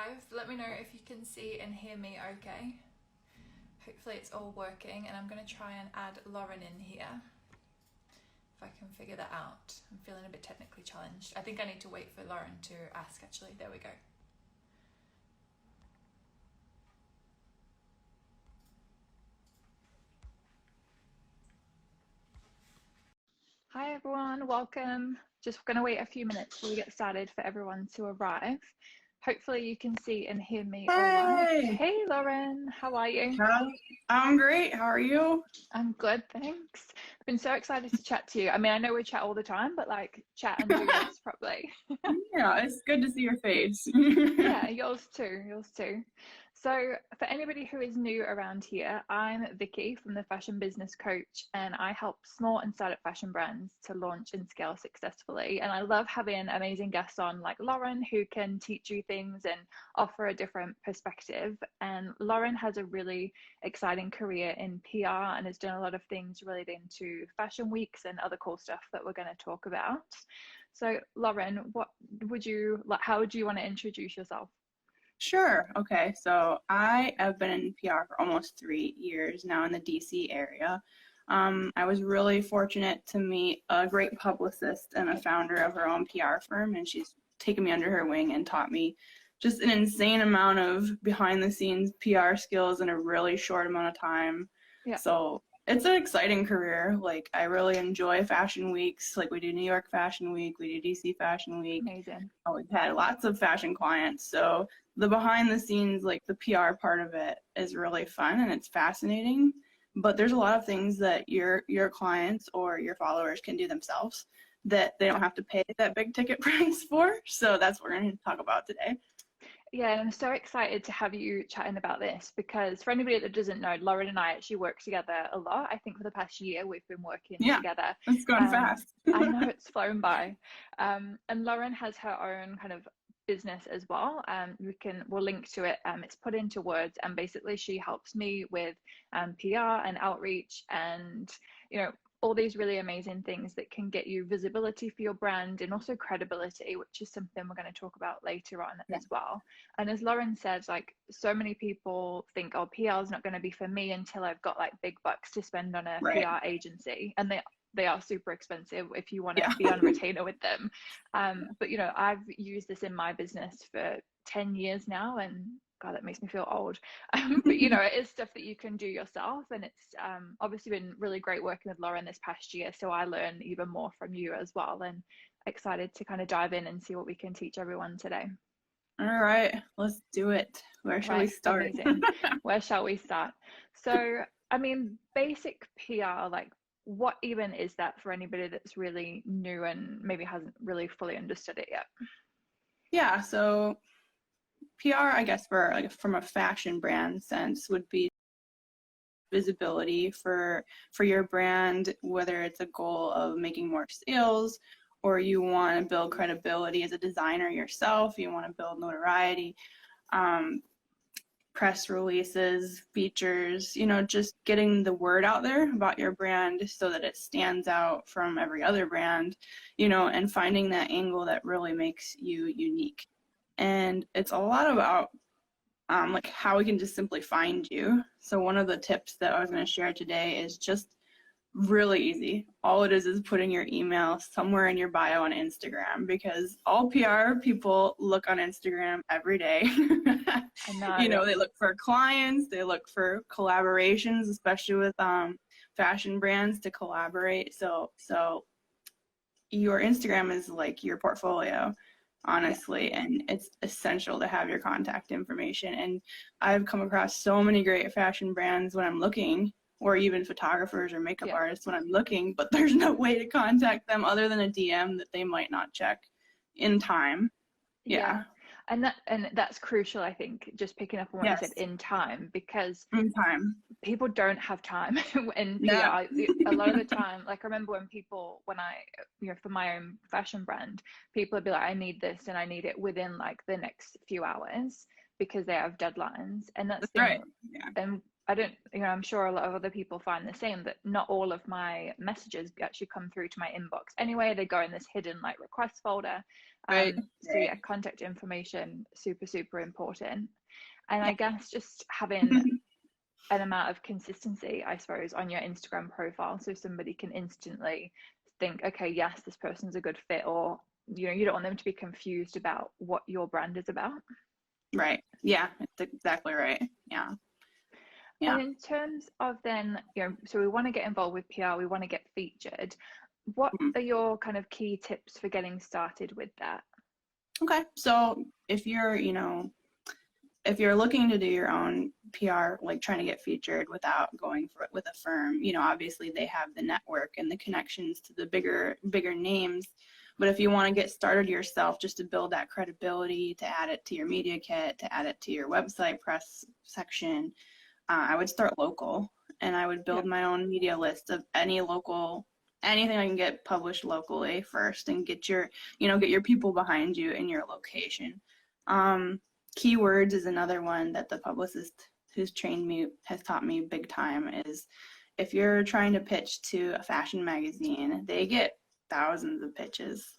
live. Let me know if you can see and hear me okay. Hopefully it's all working, and I'm going to try and add Lauren in here. If I can figure that out. I'm feeling a bit technically challenged. I think I need to wait for Lauren to ask actually. There we go. Hi everyone, welcome. Just going to wait a few minutes before we get started for everyone to arrive. Hopefully you can see and hear me all right. Hey! Hey Lauren, how are you? I'm great. How are you? I'm good, thanks. I've been so excited to chat to you. I mean, I know we chat all the time, but like chat and do this properly. Yeah, it's good to see your face. Yeah, yours too, yours too. So for anybody who is new around here, I'm Vicky from the Fashion Business Coach, and I help small and startup fashion brands to launch and scale successfully. And I love having amazing guests on like Lauren, who can teach you things and offer a different perspective. And Lauren has a really exciting career in PR and has done a lot of things relating to fashion weeks and other cool stuff that we're going to talk about. So Lauren, how would you want to introduce yourself? Sure. Okay. So I have been in PR for almost 3 years now in the DC area. I was really fortunate to meet a great publicist and a founder of her own PR firm, and she's taken me under her wing and taught me just an insane amount of behind the scenes PR skills in a really short amount of time. Yeah. So it's an exciting career. Like, I really enjoy fashion weeks. Like, we do New York Fashion Week, we do DC Fashion Week. Amazing. We've had lots of fashion clients. So the behind the scenes, like the PR part of it is really fun and it's fascinating. But there's a lot of things that your clients or your followers can do themselves that they don't have to pay that big ticket price for. So that's what we're going to talk about today. Yeah, and I'm so excited to have you chatting about this because for anybody that doesn't know, Lauren and I actually work together a lot. I think for the past year we've been working together. It's gone fast. I know it's flown by. And Lauren has her own kind of business as well. We'll link to it. It's put into words, and basically she helps me with PR and outreach and all these really amazing things that can get you visibility for your brand and also credibility, which is something we're going to talk about later on as well. And as Lauren said, like so many people think, oh, PR is not going to be for me until I've got like big bucks to spend on a PR agency, and they are super expensive if you want to be on retainer with them. But I've used this in my business for 10 years now, and God, that makes me feel old. But it is stuff that you can do yourself, and it's obviously been really great working with Lauren this past year, so I learn even more from you as well, and excited to kind of dive in and see what we can teach everyone today. All right, let's do it. Where shall we start? Where shall we start? So I mean, basic PR, like what even is that for anybody that's really new and maybe hasn't really fully understood it yet? Yeah, so PR, I guess, from a fashion brand sense, would be visibility for your brand, whether it's a goal of making more sales or you want to build credibility as a designer yourself, you want to build notoriety, press releases, features, just getting the word out there about your brand so that it stands out from every other brand, and finding that angle that really makes you unique. And it's a lot about like how we can just simply find you. So one of the tips that I was going to share today is just really easy. All it is putting your email somewhere in your bio on Instagram, because all PR people look on Instagram every day. I know, they look for clients, they look for collaborations, especially with fashion brands to collaborate. So your Instagram is like your portfolio, honestly, and it's essential to have your contact information. And I've come across so many great fashion brands when I'm looking, or even photographers or makeup artists when I'm looking, but there's no way to contact them other than a DM that they might not check in time. And that's crucial, I think, just picking up on what you said, in time, because people don't have time in PR. A lot of the time, like I remember when I for my own fashion brand, people would be like, I need this and I need it within like the next few hours because they have deadlines. And that's right. And I don't, I'm sure a lot of other people find the same, that not all of my messages actually come through to my inbox anyway. They go in this hidden like request folder. Right. So yeah, contact information, super, super important. And I guess just having an amount of consistency, I suppose, on your Instagram profile, so somebody can instantly think, okay, yes, this person's a good fit, or you don't want them to be confused about what your brand is about. Right. Yeah, that's exactly right. Yeah. And Yeah. in terms of then, so we want to get involved with PR, we want to get featured. What Mhm. are your kind of key tips for getting started with that? Okay. So if you're, if you're looking to do your own PR, like trying to get featured without going for it with a firm, obviously they have the network and the connections to the bigger names. But if you want to get started yourself, just to build that credibility, to add it to your media kit, to add it to your website press section, I would start local, and I would Yeah. build my own media list of anything I can get published locally first, and get your people behind you in your location. Keywords is another one that the publicist who's trained me has taught me big time. Is if you're trying to pitch to a fashion magazine, they get thousands of pitches,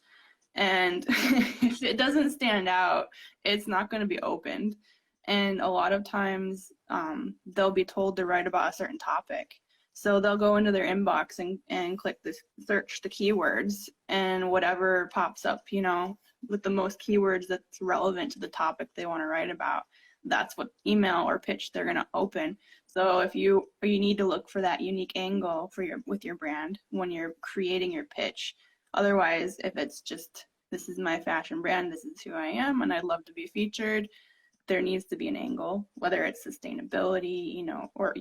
and if it doesn't stand out, it's not going to be opened. And a lot of times they'll be told to write about a certain topic, so they'll go into their inbox and click this, search the keywords, and whatever pops up, with the most keywords that's relevant to the topic they want to write about, that's what email or pitch they're going to open. So if you need to look for that unique angle with your brand when you're creating your pitch. Otherwise, if it's just, this is my fashion brand, this is who I am, and I'd love to be featured, there needs to be an angle, whether it's sustainability, or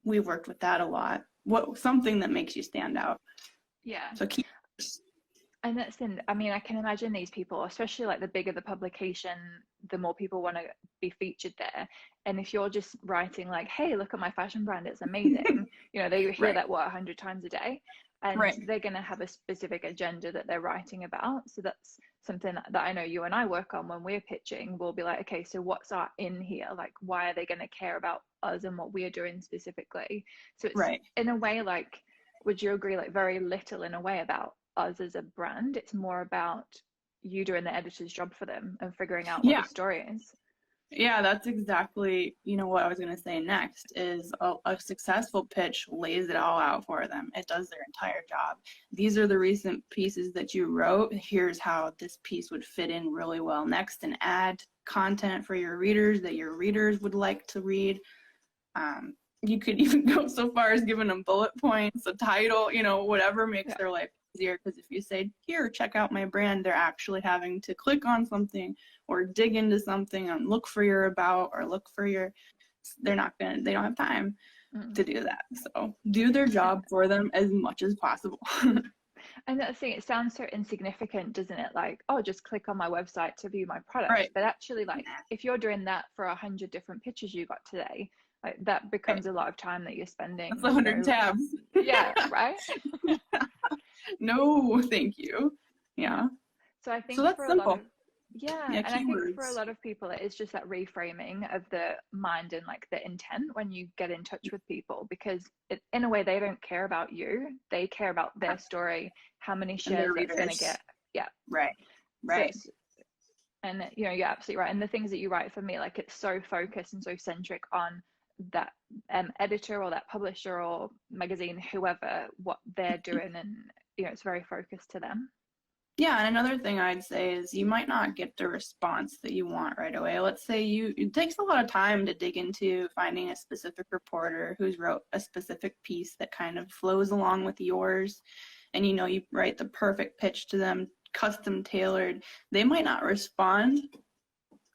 we've worked with that a lot. Something that makes you stand out. Yeah. So keep. And that's I mean, I can imagine these people, especially like the bigger the publication, the more people want to be featured there. And if you're just writing like, hey, look at my fashion brand, it's amazing, they hear Right. that 100 times a day, and Right. they're going to have a specific agenda that they're writing about. So that's something that I know you and I work on when we're pitching. We'll be like, okay, so what's our in here? Like, why are they going to care about us and what we're doing specifically? So it's Right. in a way, like, would you agree, like very little in a way about us as a brand? It's more about you doing the editor's job for them and figuring out what Yeah. the story is. Yeah, that's exactly, what I was going to say next is a successful pitch lays it all out for them. It does their entire job. These are the recent pieces that you wrote. Here's how this piece would fit in really well next, and add content for your readers that your readers would like to read. You could even go so far as giving them bullet points, a title, whatever makes their life easier. Because if you say, here, check out my brand, they're actually having to click on something or dig into something and look for your about, or look for they don't have time to do that. So do their job for them as much as possible. And that's the thing, it sounds so insignificant, doesn't it? Like, oh, just click on my website to view my product. Right. But actually, like, if you're doing that for 100 different pictures you got today, like that becomes a lot of time that you're spending. That's 100 tabs. Yeah, right? No, thank you. Yeah. So I think so that's for simple. a lot of and I think for a lot of people it is just that reframing of the mind and like the intent when you get in touch with people, because in a way they don't care about you, they care about their story, how many shares that's going to get. Yeah. Right. So, and you're absolutely right, and the things that you write for me, like it's so focused and so centric on that editor or that publisher or magazine, whoever, what they're doing, and it's very focused to them. Yeah, and another thing I'd say is you might not get the response that you want right away. Let's say it takes a lot of time to dig into finding a specific reporter who's wrote a specific piece that kind of flows along with yours, and you write the perfect pitch to them, custom tailored. They might not respond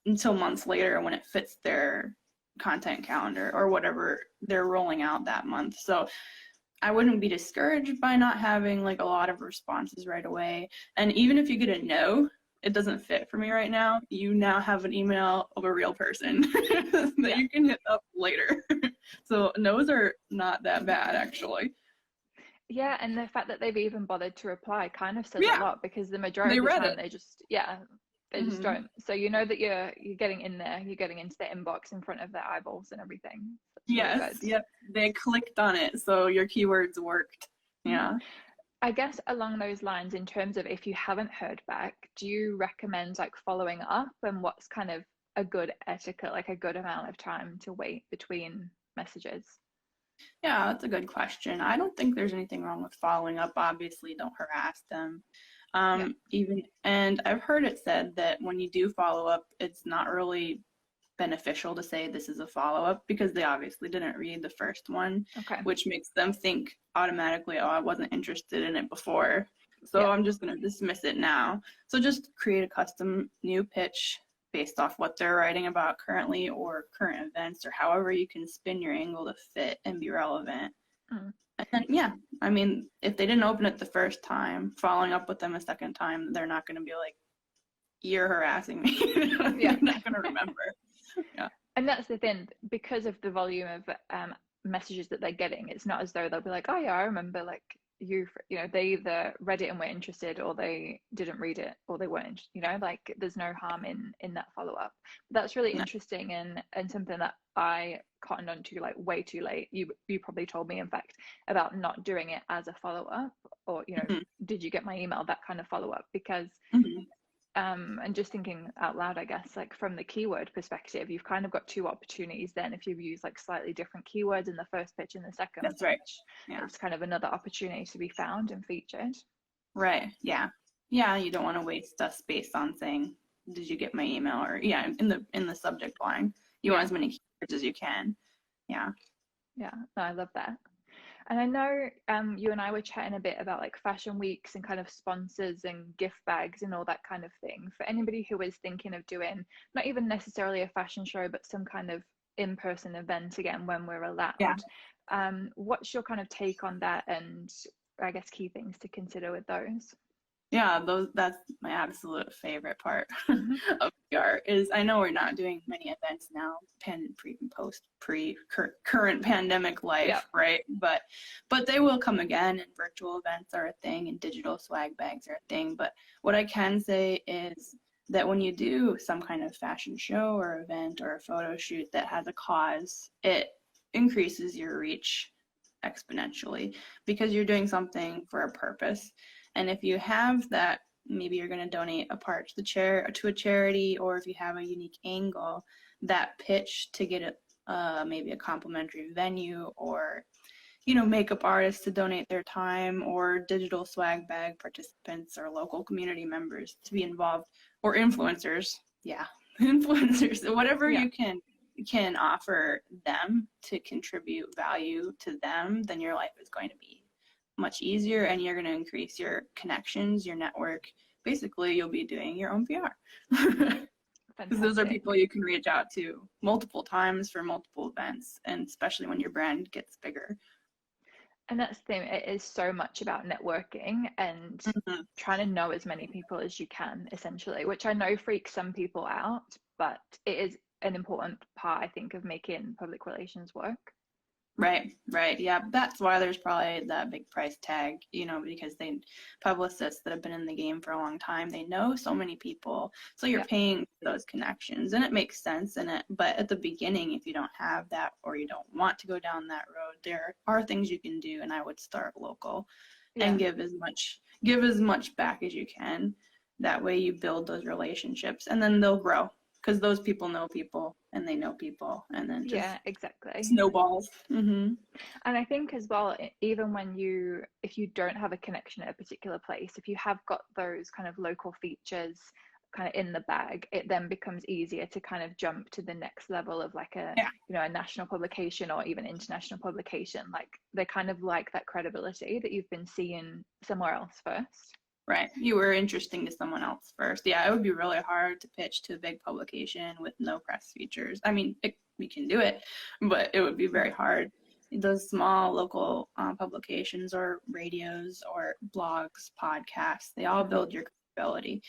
until months later when it fits their content calendar or whatever they're rolling out that month. So I wouldn't be discouraged by not having like a lot of responses right away. And even if you get a no, it doesn't fit for me right now, you now have an email of a real person that you can hit up later. So no's are not that bad, actually. Yeah, and the fact that they've even bothered to reply kind of says a lot, because the majority of the time they just just don't. So that you're getting in there, you're getting into their inbox, in front of their eyeballs and everything. That's yes, really good. Yep, they clicked on it, so your keywords worked. Yeah. I guess along those lines, in terms of if you haven't heard back, do you recommend like following up, and what's kind of a good etiquette, like a good amount of time to wait between messages? Yeah, that's a good question. I don't think there's anything wrong with following up. Obviously, don't harass them. Yeah. Even, and I've heard it said that when you do follow up, it's not really beneficial to say this is a follow-up because they obviously didn't read the first one, Okay. which makes them think automatically, oh, I wasn't interested in it before, so Yeah. I'm just going to dismiss it now. So just create a custom new pitch based off what they're writing about currently or current events or however you can spin your angle to fit and be relevant. Mm. And yeah, I mean, if they didn't open it the first time, following up with them a second time, they're not going to be like, you're harassing me. Yeah. They're not going to remember. Yeah. And that's the thing, because of the volume of messages that they're getting, it's not as though they'll be like, oh yeah, I remember, like they either read it and were interested, or they didn't read it, or they weren't, like there's no harm in that follow-up. That's really No. interesting, and something that I cottoned onto like way too late. You probably told me, in fact, about not doing it as a follow-up, or Mm-hmm. did you get my email, that kind of follow-up, because Mm-hmm. and just thinking out loud, I guess, like from the keyword perspective, you've kind of got two opportunities then. If you've used like slightly different keywords in the first pitch and the second That's right. pitch, Yeah. it's kind of another opportunity to be found and featured. Right. Yeah. Yeah. You don't want to waste space on saying, "Did you get my email?" Or yeah, in the subject line, you want Yeah, as many keywords as you can. Yeah. yeah, no, I love that. And I know you and I were chatting a bit about like fashion weeks and kind of sponsors and gift bags and all that kind of thing. For anybody who is thinking of doing not even necessarily a fashion show, but some kind of in-person event again when we're Yeah. allowed, what's your kind of take on that, and I guess key things to consider with those? Yeah, that's my absolute favorite part Hmm. of PR is I know we're not doing many events now, pre and post current pandemic Yeah, life, right? But they will come again, and virtual events are a thing, and digital swag bags are a thing. But what I can say is that when you do some kind of fashion show or event or a photo shoot that has a cause, it increases your reach exponentially because you're doing something for a purpose. And if you have that, maybe you're going to donate a part to a charity, or if you have a unique angle, that pitch to get maybe a complimentary venue, or makeup artists to donate their time, or digital swag bag participants or local community members to be involved, or influencers. Yeah, influencers. Whatever yeah. you can offer them to contribute value to them, then your life is going to be much easier, and you're going to increase your connections, your network. Basically, you'll be doing your own PR. Because those are Fantastic. people you can reach out to multiple times for multiple events, and especially when your brand gets bigger. And that's the thing, it is so much about networking and Mm-hmm. trying to know as many people as you can, essentially, which I know freaks some people out, but it is an important part, I think, of making public relations work. Right, right. Yeah, that's why there's probably that big price tag, because publicists that have been in the game for a long time, they know so many people. So you're Yeah, paying for those connections, and it makes sense in it. But at the beginning, if you don't have that or you don't want to go down that road, there are things you can do, and I would start local yeah, and give as much back as you can. That way you build those relationships, and then they'll grow because those people know people and they know people, and then just yeah, exactly. snowballs. Mm-hmm. And I think as well, even if you don't have a connection at a particular place, if you have got those kind of local features kind of in the bag, it then becomes easier to kind of jump to the next level of like Yeah, a national publication or even international publication. Like they kind of like that credibility that you've been seeing somewhere else first. right. You were interesting to someone else first. Yeah, it would be really hard to pitch to a big publication with no press features. I mean, we can do it, but it would be very hard. Those small local publications or radios or blogs, podcasts, they all Mm. build your credibility.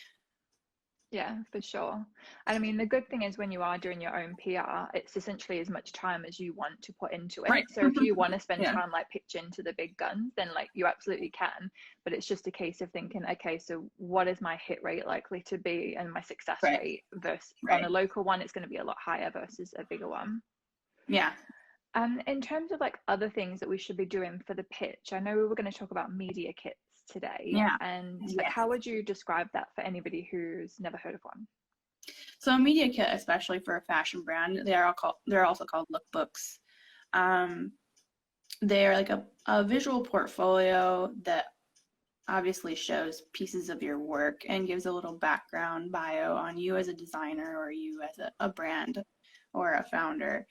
Yeah, for sure. And I mean, the good thing is when you are doing your own PR, it's essentially as much time as you want to put into it. Right. So if you want to spend Yeah, time like pitching to the big guns, then like you absolutely can. But it's just a case of thinking, okay, so what is my hit rate likely to be and my success right, rate versus on a right. local one, it's going to be a lot higher versus a bigger one. Yeah. In terms of like other things that we should be doing for the pitch, I know we were going to talk about media kits today. Yeah. And like, Yes. how would you describe that for anybody who's never heard of one? So a media kit, especially for a fashion brand, they're also called lookbooks. Um, they're like a visual portfolio that obviously shows pieces of your work and gives a little background bio on you as a designer or you as a brand or a founder.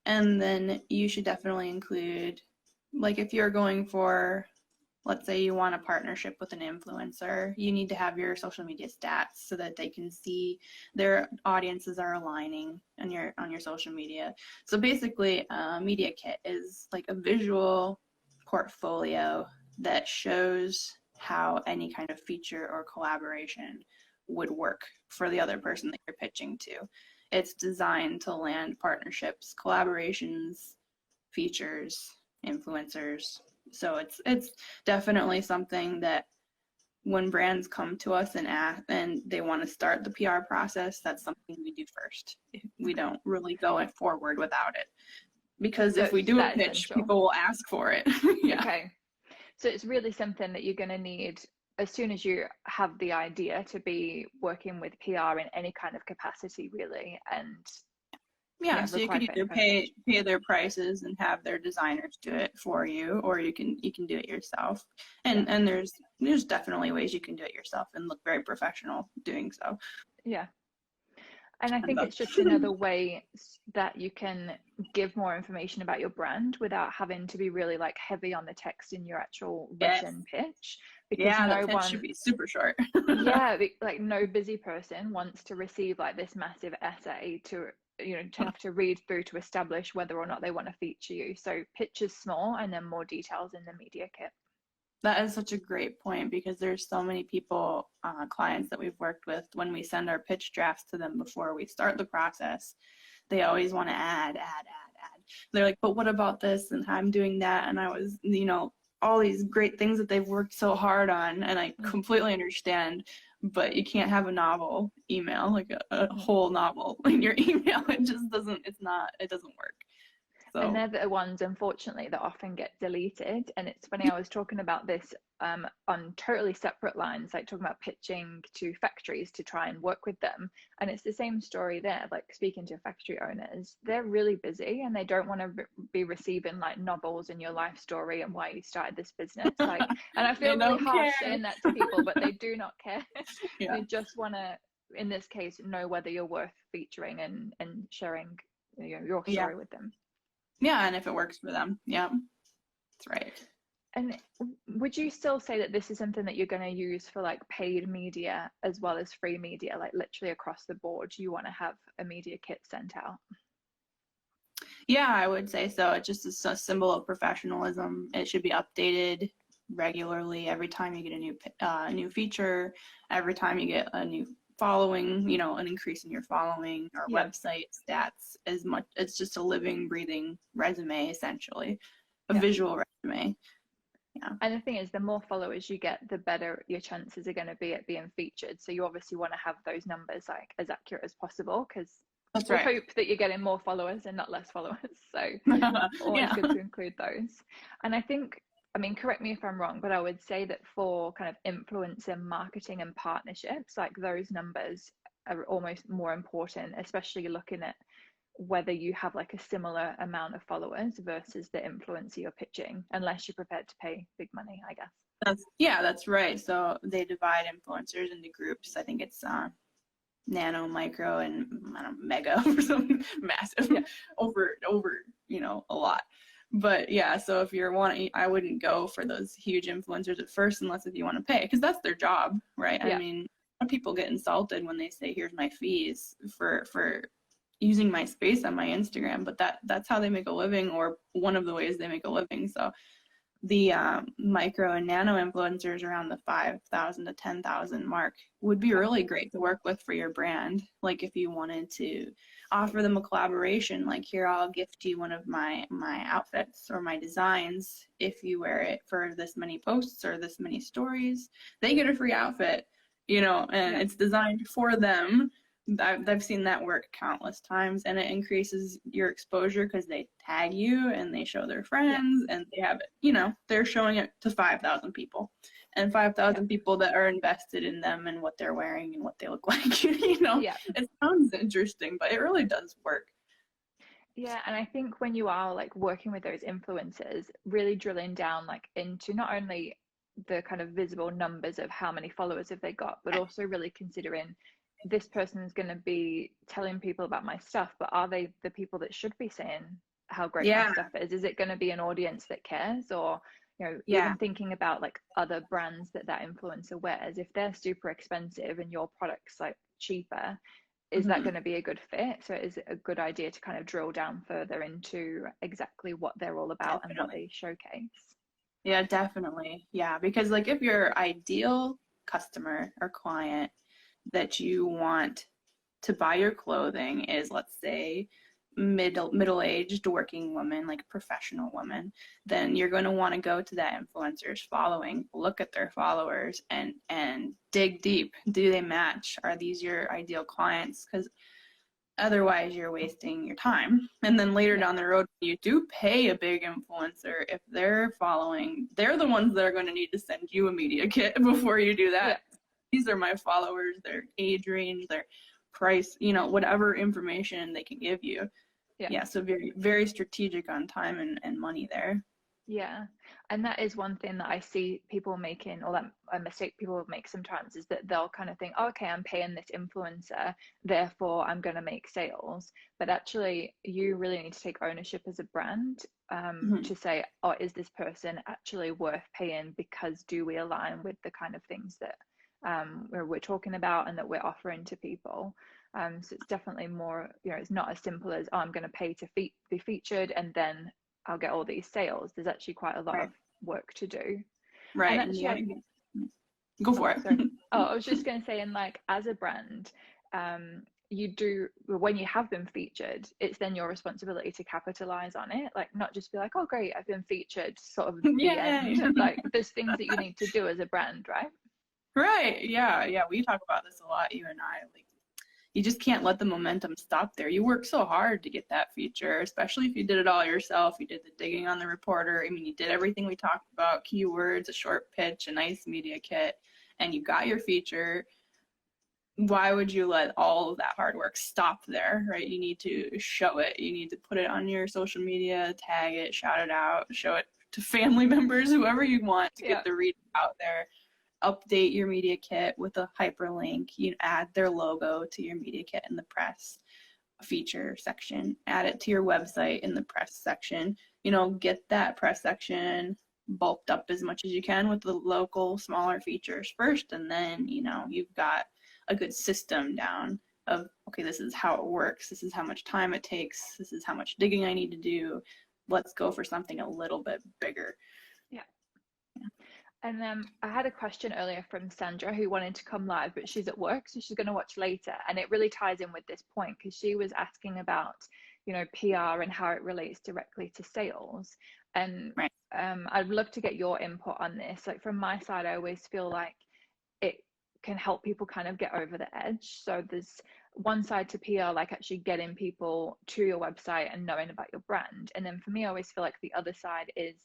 And then you should definitely include, like if you're going for, let's say you want a partnership with an influencer, you need to have your social media stats so that they can see their audiences are aligning on your social media. So basically, a media kit is like a visual portfolio that shows how any kind of feature or collaboration would work for the other person that you're pitching to. It's designed to land partnerships, collaborations, features, influencers. So it's definitely something that when brands come to us and they want to start the PR process, that's something we do first. We don't really go forward without it. Because So if we it's do a that pitch, essential. people will ask for it. Yeah. Okay. So it's really something that you're going to need as soon as you have the idea to be working with PR in any kind of capacity, really. And Yeah, so you could required for any either kind of pitch. pay their prices and have their designers do it for you, or you can do it yourself. And there's definitely ways you can do it yourself and look very professional doing so. Yeah. And I And think it's just another way that you can give more information about your brand without having to be really like heavy on the text in your actual yes, written pitch, because yeah, no that pitch should one, be super short. yeah, like no busy person wants to receive like this massive essay to to have to read through to establish whether or not they want to feature you. So pitch is small and then more details in the media kit. That is such a great point because there's so many people, clients that we've worked with, when we send our pitch drafts to them before we start the process, they always want to add. They're like, but what about this? And I'm doing that. And I was, all these great things that they've worked so hard on. And I completely understand, but you can't have a novel email, like a whole novel in your email. It just doesn't, it doesn't work. So. And they're the ones, unfortunately, that often get deleted. And it's funny, I was talking about this on totally separate lines, like talking about pitching to factories to try and work with them. And it's the same story there, like speaking to factory owners, they're really busy and they don't want to be receiving like novels in your life story and why you started this business. Like, and I feel really harsh saying that to people, but they do not care. Yeah. They just want to, in this case, know whether you're worth featuring and sharing your story with them. Yeah, and if it works for them. Yeah, that's right. And would you still say that this is something that you're going to use for like paid media as well as free media, like literally across the board? You want to have a media kit sent out? Yeah, I would say so. It's just a symbol of professionalism. It should be updated regularly every time you get a new feature, every time you get a new following, an increase in your following or website stats. It's just a living, breathing resume, essentially, a visual resume. Yeah. And the thing is, the more followers you get, the better your chances are going to be at being featured. So you obviously want to have those numbers like as accurate as possible, because we hope that you're getting more followers and not less followers. So always good to include those. And I think, correct me if I'm wrong, but I would say that for kind of influencer marketing and partnerships, like those numbers are almost more important, especially looking at whether you have like a similar amount of followers versus the influencer you're pitching, unless you're prepared to pay big money, I guess. That's right. So they divide influencers into groups. I think it's nano, micro, and mega or something massive over a lot. But yeah, so if you're wanting, I wouldn't go for those huge influencers at first unless if you want to pay, because that's their job, right? Yeah. People get insulted when they say, here's my fees for using my space on my Instagram, but that's how they make a living, or one of the ways they make a living. So the micro and nano influencers around the 5,000 to 10,000 mark would be really great to work with for your brand. Like if you wanted to offer them a collaboration, like here, I'll gift you one of my outfits or my designs if you wear it for this many posts or this many stories. They get a free outfit, and it's designed for them. I've seen that work countless times, and it increases your exposure because they tag you and they show their friends and they have it, they're showing it to 5,000 people. and 5,000 people that are invested in them and what they're wearing and what they look like. Yeah. It sounds interesting, but it really does work. Yeah, and I think when you are like working with those influencers, really drilling down like into not only the kind of visible numbers of how many followers have they got, but also really considering this person is going to be telling people about my stuff, but are they the people that should be saying how great my Yeah, stuff is? Is it going to be an audience that cares? Or, yeah. even thinking about like other brands that influencer wears, if they're super expensive and your product's like cheaper, is that Hmm. going to be a good fit? So is it a good idea to kind of drill down further into exactly what they're all about and what Definitely. they showcase? Yeah, definitely. Yeah, because like if your ideal customer or client that you want to buy your clothing is, let's say, middle-aged working woman, like professional woman, then you're going to want to go to that influencer's following, look at their followers, and dig deep. Do they match? Are these your ideal clients? Because otherwise you're wasting your time. And then later Yeah. down the road, you do pay a big influencer. If they're following, they're the ones that are going to need to send you a media kit before you do Yeah. that. These are my followers, their age range, their price, whatever information they can give you. Yeah. Yeah, so very, very strategic on time and money there. Yeah, and that is one thing that I see people making, or that a mistake people make sometimes, is that they'll kind of think, oh, okay, I'm paying this influencer, therefore I'm going to make sales. But actually, you really need to take ownership as a brand, Mm-hmm. to say, oh, is this person actually worth paying? Because do we align with the kind of things that we're talking about and that we're offering to people? So it's definitely more, it's not as simple as, oh, I'm going to pay to be featured and then I'll get all these sales. There's actually quite a lot Right, of work to do. And right. And actually, yeah, go oh, for it. sorry. Oh, I was just going to say, and like as a brand, you do, when you have been featured, it's then your responsibility to capitalize on it. Like not just be like, oh, great, I've been featured, sort of the Yay. end. Like there's things that you need to do as a brand, right? Right. Yeah. Yeah. We talk about this a lot, you and I. Like, you just can't let the momentum stop there. You work so hard to get that feature, especially if you did it all yourself. You did the digging on the reporter. I mean, you did everything we talked about, keywords, a short pitch, a nice media kit, and you got your feature. Why would you let all of that hard work stop there, right? You need to show it. You need to put it on your social media, tag it, shout it out, show it to family members, whoever you want to Yeah. get the read out there. Update your media kit with a hyperlink. You add their logo to your media kit in the press feature section. Add it to your website in the press section. Get that press section bulked up as much as you can with the local smaller features first, and then you've got a good system down of, okay, this is how it works, this is how much time it takes, this is how much digging I need to do. Let's go for something a little bit bigger. Yeah. And then I had a question earlier from Sandra who wanted to come live, but she's at work, so she's going to watch later. And it really ties in with this point because she was asking about, PR and how it relates directly to sales. And Right. I'd love to get your input on this. Like from my side, I always feel like it can help people kind of get over the edge. So there's one side to PR, like actually getting people to your website and knowing about your brand. And then for me, I always feel like the other side is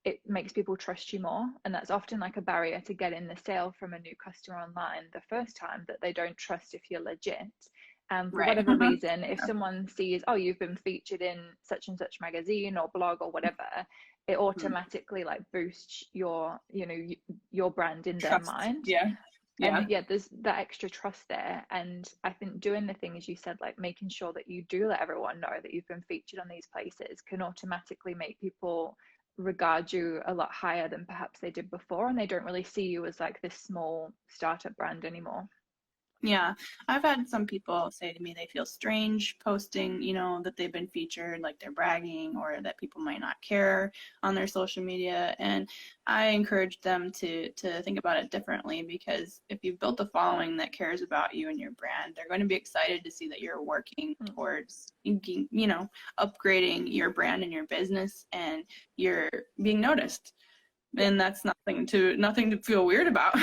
it makes people trust you more. And that's often like a barrier to getting the sale from a new customer online the first time, that they don't trust if you're legit. And for Right. whatever reason, if someone sees, oh, you've been featured in such and such magazine or blog or whatever, it automatically like boosts your brand in their Trust. mind. Yeah. Yeah. And yeah, there's that extra trust there. And I think doing the thing, as you said, like making sure that you do let everyone know that you've been featured on these places can automatically make people regard you a lot higher than perhaps they did before, and they don't really see you as like this small startup brand anymore. Yeah, I've had some people say to me they feel strange posting, that they've been featured, like they're bragging, or that people might not care on their social media. And I encourage them to think about it differently, because if you've built a following that cares about you and your brand, they're going to be excited to see that you're working towards, upgrading your brand and your business, and you're being noticed. And that's nothing to feel weird about.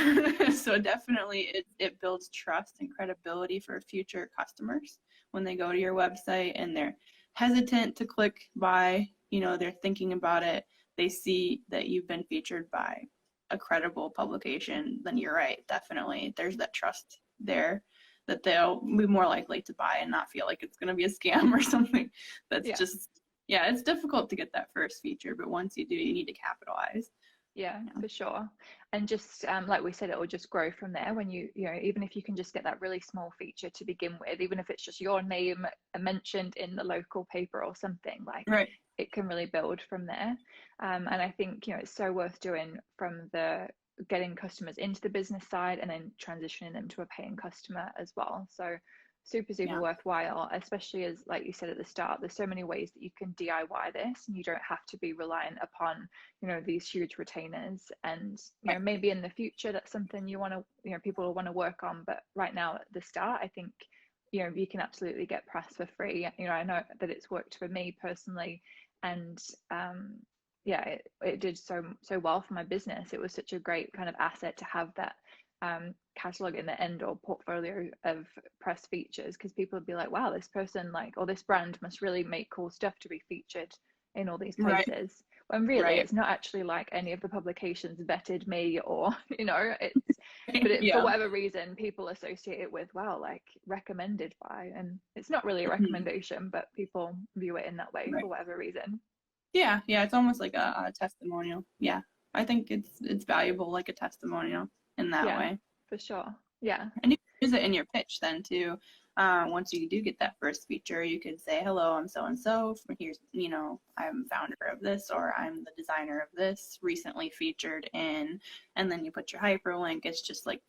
So definitely it builds trust and credibility for future customers when they go to your website and they're hesitant to click buy. They're thinking about it. They see that you've been featured by a credible publication, then you're right. Definitely. There's that trust there that they'll be more likely to buy and not feel like it's going to be a scam or something. That's Yeah. just, yeah, it's difficult to get that first feature, but once you do, you need to capitalize. Yeah, for sure. And just like we said, it will just grow from there when you know, even if you can just get that really small feature to begin with, even if it's just your name mentioned in the local paper or something, like Right. it can really build from there. And I think, you know, it's so worth doing from the getting customers into the business side and then transitioning them to a paying customer as well. So super Yeah. worthwhile, especially as like you said at the start, there's so many ways that you can DIY this and you don't have to be reliant upon, you know, these huge retainers. And you know, Right. maybe in the future that's something you want to, you know, people will want to work on, but right now at the start I think, you know, you can absolutely get press for free. You know, I know that it's worked for me personally, and yeah, it did so well for my business. It was such a great kind of asset to have that catalog in the end or portfolio of press features, because people would be like, wow, this person like, or this brand must really make cool stuff to be featured in all these Right. places, when really Right. it's not actually like any of the publications vetted me, or you know, it's but for Yeah. whatever reason people associate it with, wow, like recommended by, and it's not really a Mhm. recommendation, but people view it in that way Right. for whatever reason. Yeah. Yeah. It's almost like a testimonial. Yeah. I think it's valuable, like a testimonial in that Yeah, way. for sure. Yeah. And you can use it in your pitch then too. Once you do get that first feature, you could say, "Hello, I'm so and so. Here's, you know, I'm founder of this, or I'm the designer of this. Recently featured in," and then you put your hyperlink. It's just like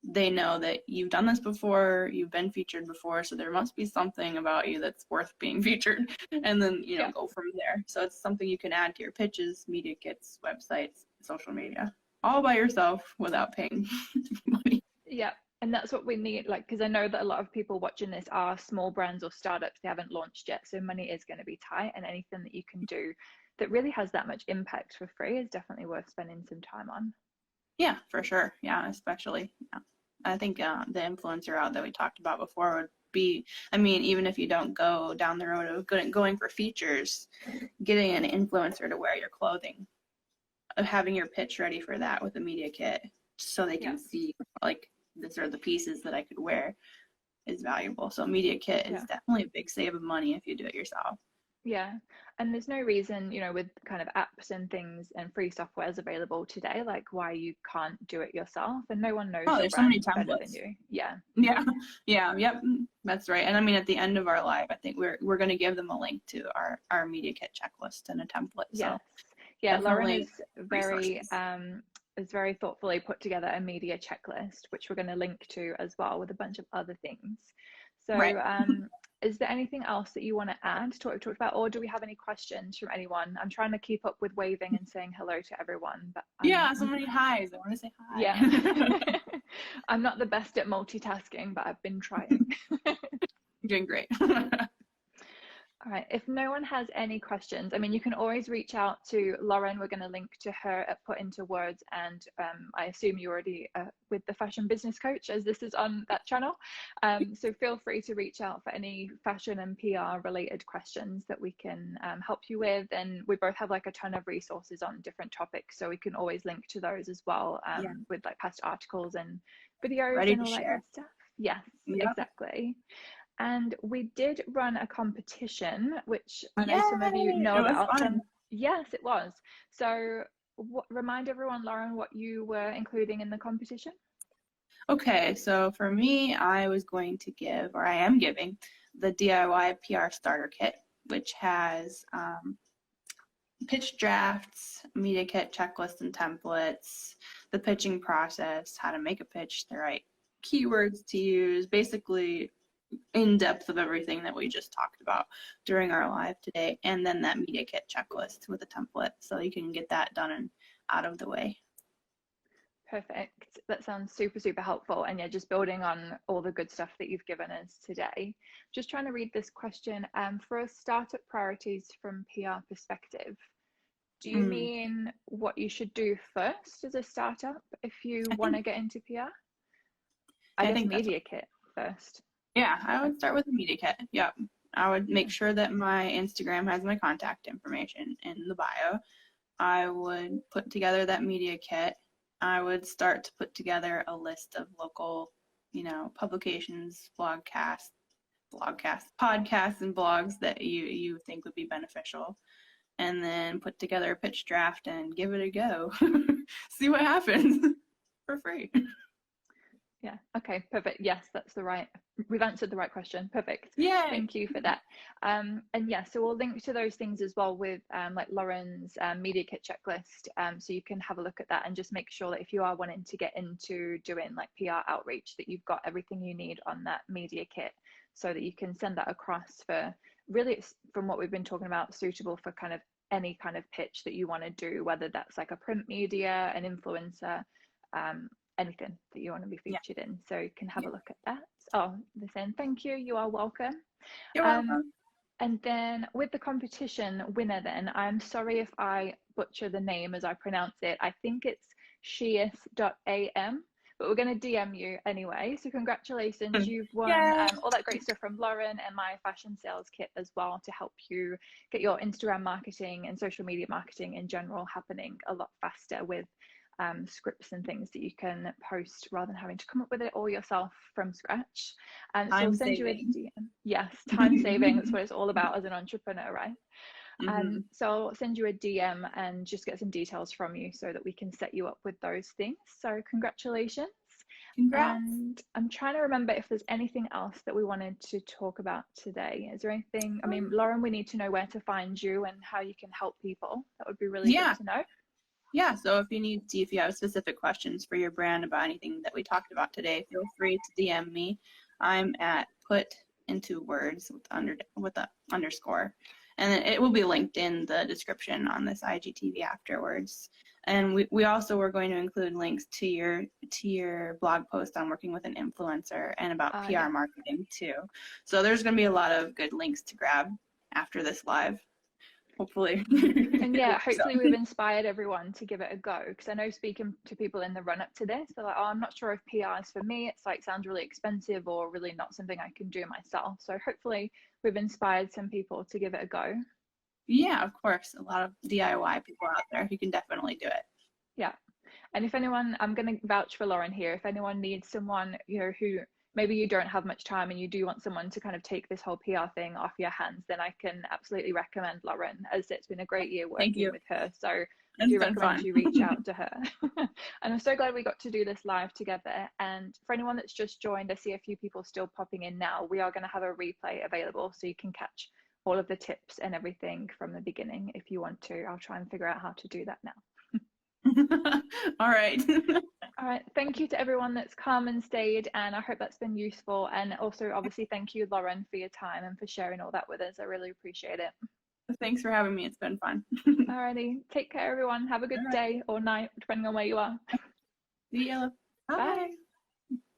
they know that you've done this before, you've been featured before, so there must be something about you that's worth being featured, and then Yeah. go from there. So it's something you can add to your pitches, media kits, websites, social media, all by yourself without paying money. Yeah, and that's what we need, like, because I know that a lot of people watching this are small brands or startups, they haven't launched yet, so money is going to be tight, and anything that you can do that really has that much impact for free is definitely worth spending some time on. Yeah, for sure. Yeah, especially. Yeah. I think the influencer route that we talked about before would be, I mean, even if you don't go down the road of going for features, getting an influencer to wear your clothing, of having your pitch ready for that with a media kit so they Yeah, can see like these are the pieces that I could wear is valuable. So media kit is yeah. definitely a big save of money if you do it yourself. Yeah, and there's no reason, you know, with kind of apps and things and free softwares available today, like why you can't do it yourself, and no one knows Oh, your there's so many brand better than templates. you. Yeah. Yeah, yeah, yep, that's right. And I mean, at the end of our live, I think we're going to give them a link to our media kit checklist and a template. So Yes. Yeah, Lauren definitely resources. is very thoughtfully put together a media checklist, which we're going to link to as well with a bunch of other things. Right. So, is there anything else that you want to add to what we talked about, or do we have any questions from anyone? I'm trying to keep up with waving and saying hello to everyone, but Yeah, so many highs. I want to say yeah, hi. I'm not the best at multitasking, but I've been trying. You're doing great. All right, if no one has any questions, I mean, you can always reach out to Lauren. We're going to link to her at Put Into Words, and I assume you're already with the Fashion Business Coach, as this is on that channel. So feel free to reach out for any fashion and PR related questions that we can help you with. And we both have like a ton of resources on different topics, so we can always link to those as well, Yeah. with like past articles and videos Ready and to all that good share. stuff. Yes, Yep. exactly. And we did run a competition, which I know some of you Yay! know It was about. fun. Some, yes, it was. So, remind everyone, Lauren, what you were including in the competition. Okay, so for me, I was going to give, or I am giving, the DIY PR starter kit, which has pitch drafts, media kit checklist and templates, the pitching process, how to make a pitch, the right keywords to use, basically in depth of everything that we just talked about during our live today, and then that media kit checklist with a template so you can get that done and out of the way. Perfect. That sounds super helpful. And yeah, just building on all the good stuff that you've given us today. Just trying to read this question. For a startup priorities from PR perspective, do you Mm. mean what you should do first as a startup if you I want think to get into PR? I I guess think that's what, media kit first. yeah, I would start with a media kit. Yep. I would Yeah. make sure that my Instagram has my contact information in the bio. I would put together that media kit, I would start to put together a list of local, publications, podcasts, and blogs that you think would be beneficial, and then put together a pitch draft and give it a go. See what happens for free. Yeah. Okay. Perfect. Yes, we've answered the right question. Perfect. Yay. Thank you for that. And yeah, so we'll link to those things as well with like Lauren's media kit checklist. So you can have a look at that and just make sure that if you are wanting to get into doing like PR outreach, that you've got everything you need on that media kit so that you can send that across for really, it's, from what we've been talking about, suitable for kind of any kind of pitch that you want to do, whether that's like a print media, an influencer, anything that you want to be featured in. So you can have a look at that. Oh, they're saying thank you. You are welcome. You're welcome. And then with the competition winner, then I'm sorry if I butcher the name as I pronounce it. I think it's sheis.am, but we're going to DM you anyway. So congratulations, you've won all that great stuff from Lauren and my fashion sales kit as well to help you get your Instagram marketing and social media marketing in general happening a lot faster with scripts and things that you can post rather than having to come up with it all yourself from scratch. And so I'll send you a DM. Yes, time saving. That's what it's all about as an entrepreneur, right? So I'll send you a DM and just get some details from you so that we can set you up with those things. So congratulations. Congrats. And I'm trying to remember if there's anything else that we wanted to talk about today. Is there anything? I mean, Lauren, we need to know where to find you and how you can help people. That would be really good to know. Yeah, so if you have specific questions for your brand about anything that we talked about today, feel free to DM me. I'm at put into words with the underscore, and then it will be linked in the description on this IGTV afterwards. And we also were going to include links to your blog post on working with an influencer and about PR marketing too. So there's going to be a lot of good links to grab after this live. Hopefully. And yeah, hopefully we've inspired everyone to give it a go, because I know speaking to people in the run up to this, they're like, oh, I'm not sure if PR is for me. It's like, sounds really expensive or really not something I can do myself. So hopefully we've inspired some people to give it a go. Yeah, of course. A lot of DIY people out there who can definitely do it. Yeah. And if anyone, I'm going to vouch for Lauren here, if anyone needs someone, who maybe you don't have much time and you do want someone to kind of take this whole PR thing off your hands, then I can absolutely recommend Lauren, as it's been a great year working with her. So I do recommend you reach out to her. And I'm so glad we got to do this live together. And for anyone that's just joined, I see a few people still popping in now. We are going to have a replay available so you can catch all of the tips and everything from the beginning if you want to. I'll try and figure out how to do that now. All right. All right. Thank you to everyone that's come and stayed, and I hope that's been useful. And also, obviously, thank you, Lauren, for your time and for sharing all that with us. I really appreciate it. Thanks for having me. It's been fun. All righty. Take care, everyone. Have a good day or night, depending on where you are. See you. Bye. Bye.